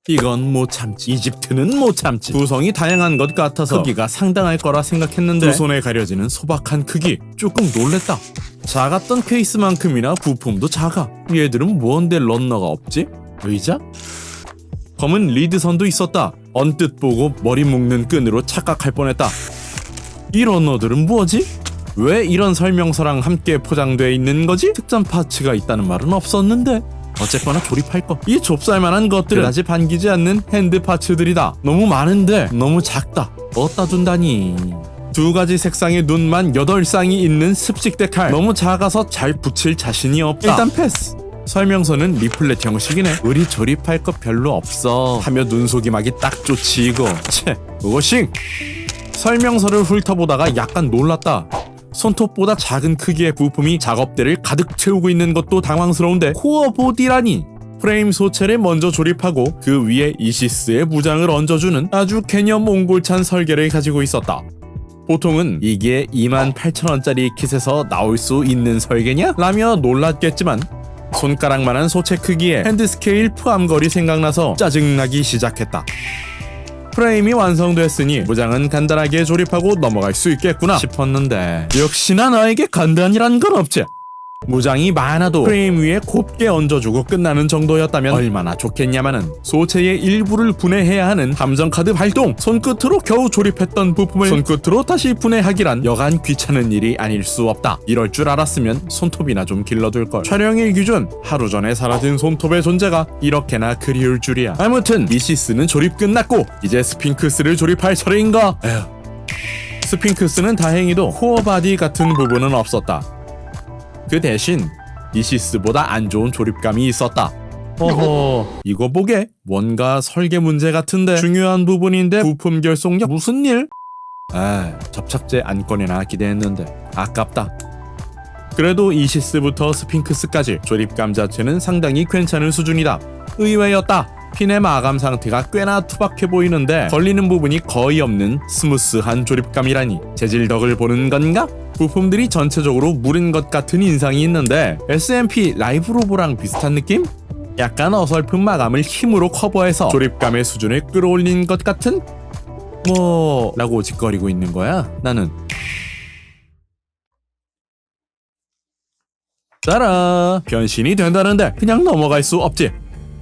이건 못 참지. 이집트는 못 참지. 구성이 다양한 것 같아서 크기가 상당할 거라 생각했는데 두 손에 가려지는 소박한 크기. 조금 놀랬다. 작았던 케이스만큼이나 부품도 작아. 얘들은 뭔데 런너가 없지? 의자? 검은 리드선도 있었다. 언뜻 보고 머리 묶는 끈으로 착각할 뻔했다. 이 런너들은 뭐지? 왜 이런 설명서랑 함께 포장돼 있는 거지? 특전 파츠가 있다는 말은 없었는데. 어쨌거나 조립할 거. 이 좁쌀만한 것들은 그다지 반기지 않는 핸드 파츠들이다. 너무 많은데 너무 작다. 어디다 둔다니. 두 가지 색상의 눈만 8쌍이 있는 습식대 칼. 너무 작아서 잘 붙일 자신이 없다. 일단 패스. 설명서는 리플렛 형식이네. 우리 조립할 거 별로 없어 하며 눈속임하기 딱 좋지 이거. 채, 오싱. 설명서를 훑어보다가 약간 놀랐다. 손톱보다 작은 크기의 부품이 작업대를 가득 채우고 있는 것도 당황스러운데 코어 보디라니. 프레임 소체를 먼저 조립하고 그 위에 이시스의 무장을 얹어주는 아주 개념 몽골찬 설계를 가지고 있었다. 보통은 이게 28,000원짜리 킷에서 나올 수 있는 설계냐? 라며 놀랐겠지만 손가락만한 소체 크기의 핸드스케일 포함거리 생각나서 짜증나기 시작했다. 프레임이 완성됐으니 무장은 간단하게 조립하고 넘어갈 수 있겠구나 싶었는데 역시나 나에게 간단이란 건 없지. 무장이 많아도 프레임 위에 곱게 얹어주고 끝나는 정도였다면 얼마나 좋겠냐마는 소체의 일부를 분해해야 하는 함정카드 발동. 손끝으로 겨우 조립했던 부품을 손끝으로 다시 분해하기란 여간 귀찮은 일이 아닐 수 없다. 이럴 줄 알았으면 손톱이나 좀 길러둘걸. 촬영일 기준 하루 전에 사라진 손톱의 존재가 이렇게나 그리울 줄이야. 아무튼 미시스는 조립 끝났고 이제 스핑크스를 조립할 차례인가. 에휴. 스핑크스는 다행히도 코어 바디 같은 부분은 없었다. 그 대신 이시스보다 안 좋은 조립감이 있었다. 어허, 이거 보게 뭔가 설계 문제 같은데. 중요한 부분인데 부품 결속력 무슨 일? 아, 접착제 안 꺼내나 기대했는데 아깝다. 그래도 이시스부터 스핑크스까지 조립감 자체는 상당히 괜찮은 수준이다. 의외였다. 핀의 마감 상태가 꽤나 투박해 보이는데 걸리는 부분이 거의 없는 스무스한 조립감이라니 재질 덕을 보는 건가? 부품들이 전체적으로 무른 것 같은 인상이 있는데 SMP 라이브 로보랑 비슷한 느낌? 약간 어설픈 마감을 힘으로 커버해서 조립감의 수준을 끌어올린 것 같은? 뭐... 라고 짓거리고 있는 거야 나는. 따라 변신이 된다는데 그냥 넘어갈 수 없지.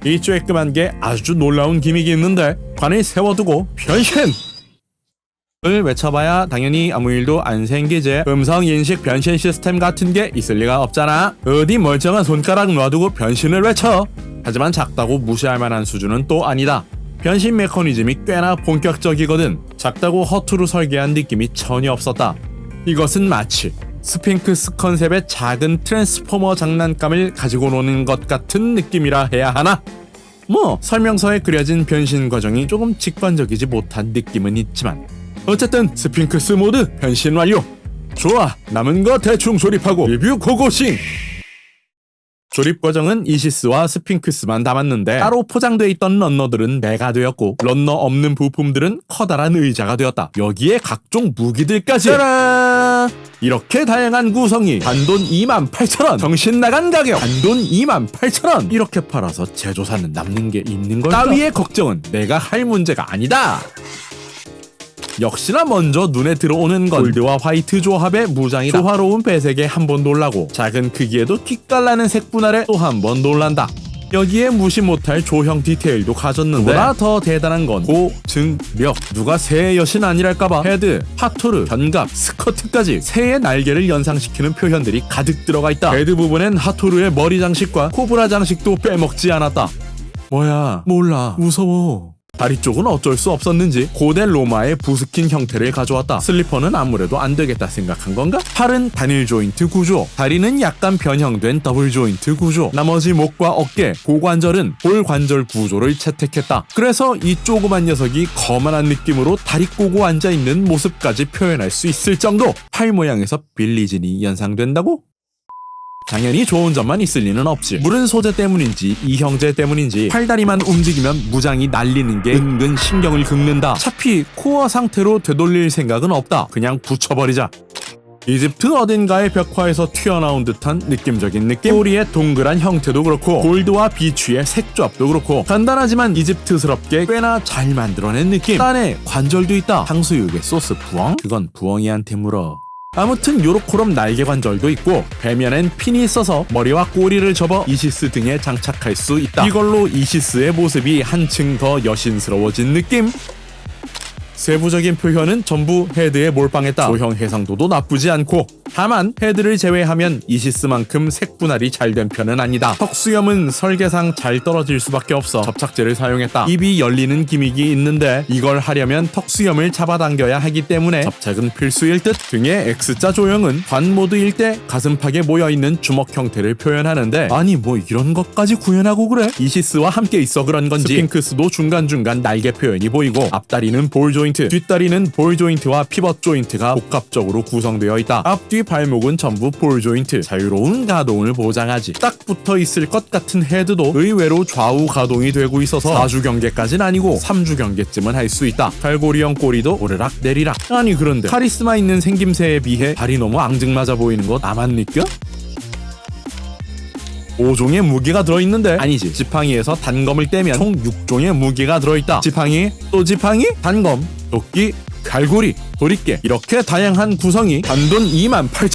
이 쬐끔한 게 아주 놀라운 기믹이 있는데 관을 세워두고 변신! 을 외쳐봐야 당연히 아무 일도 안 생기지. 음성인식 변신 시스템 같은 게 있을 리가 없잖아. 어디 멀쩡한 손가락 놔두고 변신을 외쳐. 하지만 작다고 무시할 만한 수준은 또 아니다. 변신 메커니즘이 꽤나 본격적이거든. 작다고 허투루 설계한 느낌이 전혀 없었다. 이것은 마치 스핑크스 컨셉의 작은 트랜스포머 장난감을 가지고 노는 것 같은 느낌이라 해야 하나? 뭐 설명서에 그려진 변신 과정이 조금 직관적이지 못한 느낌은 있지만 어쨌든 스핑크스 모드 변신 완료. 좋아, 남은 거 대충 조립하고 리뷰 고고싱. 조립 과정은 이시스와 스핑크스만 담았는데 따로 포장돼 있던 런너들은 매가 되었고 런너 없는 부품들은 커다란 의자가 되었다. 여기에 각종 무기들까지. 짜란! 이렇게 다양한 구성이 단돈 28,000원. 정신 나간 가격. 단돈 28,000원. 이렇게 팔아서 제조사는 남는 게 있는 걸까? 따위의 걱정은 내가 할 문제가 아니다. 역시나 먼저 눈에 들어오는 건 골드와 화이트 조합의 무장이다. 조화로운 배색에 한 번 놀라고 작은 크기에도 기깔나는 색 분할에 또 한 번 놀란다. 여기에 무시 못할 조형 디테일도 가졌는데 그보다 더 대단한 건 고증력. 누가 새의 여신 아니랄까봐 헤드, 하토르, 견갑, 스커트까지 새의 날개를 연상시키는 표현들이 가득 들어가 있다. 헤드 부분엔 하토르의 머리 장식과 코브라 장식도 빼먹지 않았다. 뭐야, 몰라, 무서워. 다리 쪽은 어쩔 수 없었는지 고대 로마의 부스킨 형태를 가져왔다. 슬리퍼는 아무래도 안 되겠다 생각한 건가? 팔은 단일 조인트 구조, 다리는 약간 변형된 더블 조인트 구조, 나머지 목과 어깨, 고관절은 볼 관절 구조를 채택했다. 그래서 이 조그만 녀석이 거만한 느낌으로 다리 꼬고 앉아있는 모습까지 표현할 수 있을 정도. 팔 모양에서 빌리진이 연상된다고? 당연히 좋은 점만 있을 리는 없지. 무른 소재 때문인지 이 형제 때문인지 팔다리만 움직이면 무장이 날리는 게 은근 신경을 긁는다. 차피 코어 상태로 되돌릴 생각은 없다. 그냥 붙여버리자. 이집트 어딘가의 벽화에서 튀어나온 듯한 느낌적인 느낌. 꼬리의 동그란 형태도 그렇고 골드와 비추의 색조합도 그렇고 간단하지만 이집트스럽게 꽤나 잘 만들어낸 느낌. 안에 관절도 있다. 탕수육에 소스 부엉? 그건 부엉이한테 물어. 아무튼 요렇게럼 날개 관절도 있고 배면엔 핀이 있어서 머리와 꼬리를 접어 이시스 등에 장착할 수 있다. 이걸로 이시스의 모습이 한층 더 여신스러워진 느낌? 세부적인 표현은 전부 헤드에 몰빵했다. 조형 해상도도 나쁘지 않고 다만 헤드를 제외하면 이시스만큼 색 분할이 잘 된 편은 아니다. 턱수염은 설계상 잘 떨어질 수밖에 없어 접착제를 사용했다. 입이 열리는 기믹이 있는데 이걸 하려면 턱수염을 잡아당겨야 하기 때문에 접착은 필수일 듯. 등의 X자 조형은 관 모드일 때 가슴팍에 모여있는 주먹 형태를 표현하는데 아니 뭐 이런 것까지 구현하고 그래? 이시스와 함께 있어 그런 건지 스핑크스도 중간중간 날개 표현이 보이고 앞다리는 볼 조인트, 뒷다리는 볼 조인트와 피벗 조인트가 복합적으로 구성되어 있다. 앞뒤 발목은 전부 볼 조인트, 자유로운 가동을 보장하지. 딱 붙어 있을 것 같은 헤드도 의외로 좌우 가동이 되고 있어서 4주 경계까지는 아니고 3주 경계쯤은 할 수 있다. 갈고리형 꼬리도 오르락 내리락. 아니 그런데 카리스마 있는 생김새에 비해 발이 너무 앙증맞아 보이는 거 나만 느껴? 5종의 무게가 들어있는데 아니지, 지팡이에서 단검을 떼면 총 6종의 무게가 들어있다. 지팡이, 또 지팡이, 단검, 도끼, 갈고리, 도리깨 이렇게 다양한 구성이 단돈 28,000.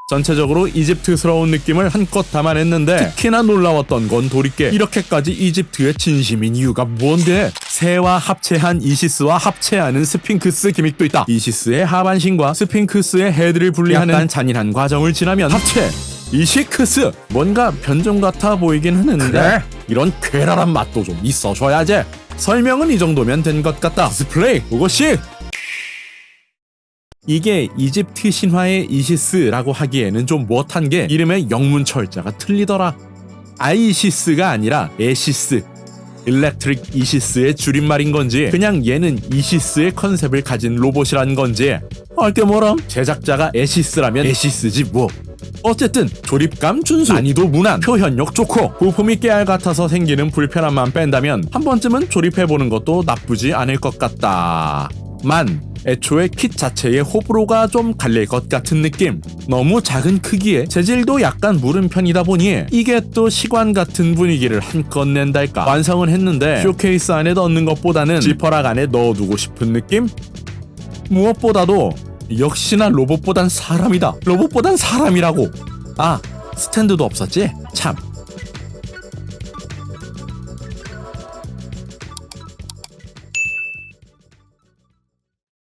전체적으로 이집트스러운 느낌을 한껏 담아냈는데 특히나 놀라웠던 건 도리깨. 이렇게까지 이집트의 진심인 이유가 뭔데? 새와 합체한 이시스와 합체하는 스핑크스 기믹도 있다. 이시스의 하반신과 스핑크스의 헤드를 분리하는 약간 잔인한 과정을 지나면 합체! 이시크스! 뭔가 변종 같아 보이긴 하는데 그래? 이런 쾌랄한 맛도 좀 있어줘야지. 설명은 이 정도면 된 것 같다. 디스플레이 그것이! 이게 이집트 신화의 이시스라고 하기에는 좀 못한 게 이름의 영문 철자가 틀리더라. 아이시스가 아니라 에시스, 일렉트릭 이시스의 줄임말인 건지 그냥 얘는 이시스의 컨셉을 가진 로봇이란 건지 알게 뭐람? 제작자가 에시스라면 에시스지 뭐. 어쨌든 조립감 준수, 난이도 무난, 표현력 좋고 부품이 깨알 같아서 생기는 불편함만 뺀다면 한 번쯤은 조립해보는 것도 나쁘지 않을 것 같다만 애초에 킷 자체의 호불호가 좀 갈릴 것 같은 느낌. 너무 작은 크기에 재질도 약간 무른 편이다 보니 이게 또 시관 같은 분위기를 한껏 낸달까. 완성은 했는데 쇼케이스 안에 넣는 것보다는 지퍼락 안에 넣어두고 싶은 느낌? 무엇보다도 역시나 로봇보단 사람이다. 로봇보단 사람이라고. 아, 스탠드도 없었지? 참.